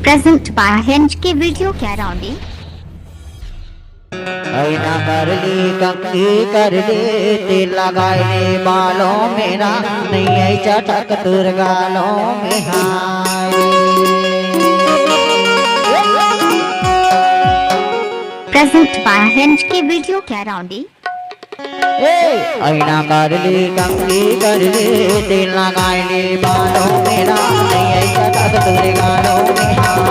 Present by Hinge के video कैराउंडी। ऐना कर ली कंघी कर ली तेल लगाए ले बालों मेरा नहीं आई चटक तुर गालों में हाय। Present by Hinge के वीडियो कैराउंडी। ऐना कर ली कंघी कर ली तेल लगाए ले बालों मेरा नहीं आई चटक तुर गालों में हाय।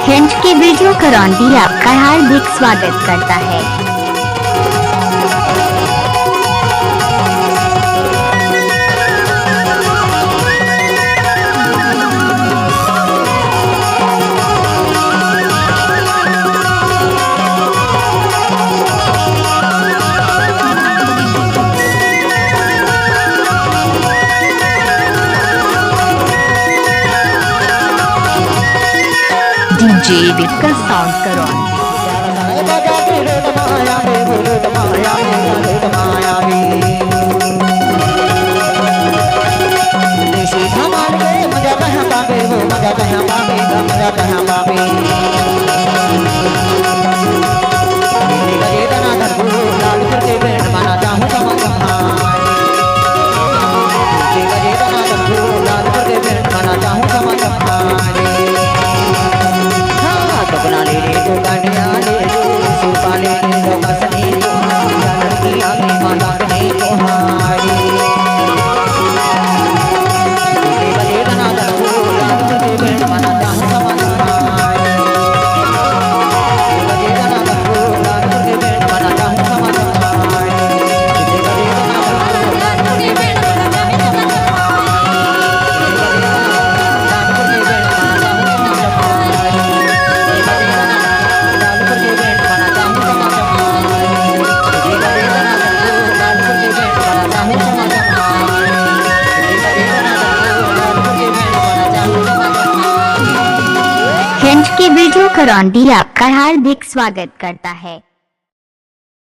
हिंज के वीडियो कैराउंडी आपका हार्दिक स्वागत करता है। डीजे विकल साउंड कैराउंडी। हिंज के वीडियो कैराउंडी आपका हार्दिक स्वागत करता है।